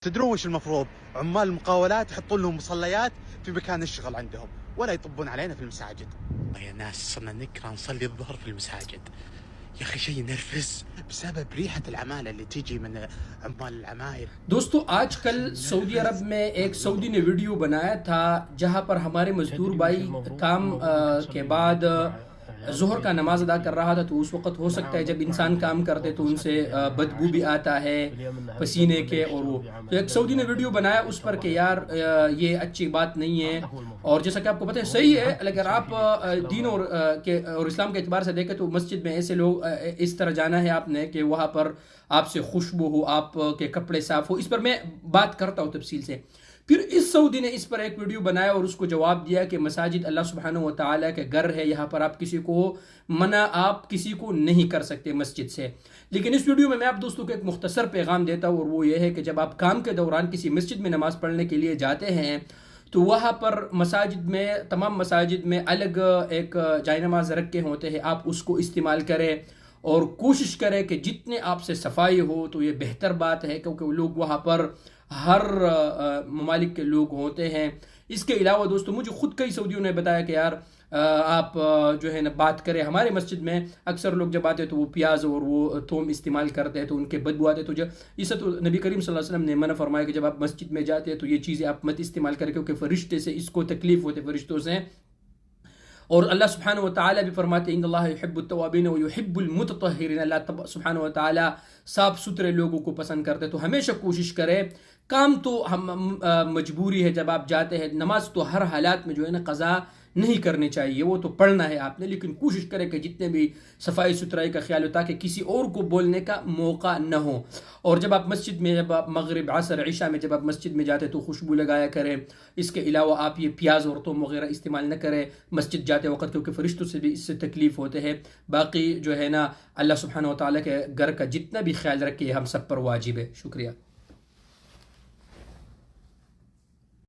تدرون وش المفروض؟ عمال المقاولات يحطون لهم مصليات في مكان الشغل عندهم ولا يطبون علينا في المساجد. يا ناس صرنا نكره نصلي الظهر في المساجد يا اخي، شيء ينرفز بسبب ريحة العمالة اللي تيجي من عمال العماير. دوستو آج کل سعودی عرب میں ایک سعودی نے ویڈیو بنایا تھا جہاں پر ہمارے مزدور بھائی کام کے بعد ظہر کا نماز ادا کر رہا تھا، تو اس وقت ہو سکتا ہے جب انسان کام کرتے تو ان سے بدبو بھی آتا ہے پسینے کے، اور وہ تو ایک سعودی نے ویڈیو بنایا اس پر کہ یار یہ اچھی بات نہیں ہے، اور جیسا کہ آپ کو پتہ ہے صحیح ہے، اگر آپ دین اور اسلام کے اعتبار سے دیکھیں تو مسجد میں ایسے لوگ اس طرح جانا ہے آپ نے کہ وہاں پر آپ سے خوشبو ہو، آپ کے کپڑے صاف ہو، اس پر میں بات کرتا ہوں تفصیل سے۔ پھر اس سعودی نے اس پر ایک ویڈیو بنایا اور اس کو جواب دیا کہ مساجد اللہ سبحانہ و تعالیٰ کے گھر ہے، یہاں پر آپ کسی کو منع آپ کسی کو نہیں کر سکتے مسجد سے۔ لیکن اس ویڈیو میں آپ دوستوں کو ایک مختصر پیغام دیتا ہوں، اور وہ یہ ہے کہ جب آپ کام کے دوران کسی مسجد میں نماز پڑھنے کے لیے جاتے ہیں تو وہاں پر مساجد میں، تمام مساجد میں الگ ایک جائے نماز رکھے ہوتے ہیں، آپ اس کو استعمال کریں اور کوشش کریں کہ جتنے آپ سے صفائی ہو تو یہ بہتر بات ہے، کیونکہ وہ لوگ وہاں پر ہر ممالک کے لوگ ہوتے ہیں۔ اس کے علاوہ دوستو مجھے خود کئی سعودیوں نے بتایا کہ یار آپ جو ہے نا بات کریں، ہمارے مسجد میں اکثر لوگ جب آتے تو وہ پیاز اور وہ تھوم استعمال کرتے ہیں تو ان کے بدبو آتے، تو اس سے تو نبی کریم صلی اللہ علیہ وسلم نے منع فرمایا کہ جب آپ مسجد میں جاتے ہیں تو یہ چیزیں آپ مت استعمال کریں، کیونکہ فرشتے سے اس کو تکلیف ہوتے، فرشتوں سے۔ اور اللہ سبحانہ و تعالیٰ بھی فرماتے ہیں ان اللہ یحب التوابین و یحب المتطہرین، اللہ سبحانہ و تعالیٰ صاف ستھرے لوگوں کو پسند کرتے، تو ہمیشہ کوشش کرے، کام تو ہم مجبوری ہے جب آپ جاتے ہیں، نماز تو ہر حالات میں جو ہے نا قضا نہیں کرنی چاہیے، وہ تو پڑھنا ہے آپ نے، لیکن کوشش کرے کہ جتنے بھی صفائی ستھرائی کا خیال ہو تاکہ کسی اور کو بولنے کا موقع نہ ہو۔ اور جب آپ مسجد میں، جب آپ مغرب عصر عشاء میں جب آپ مسجد میں جاتے تو خوشبو لگایا کریں۔ اس کے علاوہ آپ یہ پیاز اور تھوم وغیرہ استعمال نہ کریں مسجد جاتے وقت، کیونکہ فرشتوں سے بھی اس سے تکلیف ہوتے ہیں۔ باقی جو ہے نا اللہ سبحانہ و تعالیٰ کے گھر کا جتنا بھی خیال رکھے ہم سب پر واجب ہے۔ شکریہ۔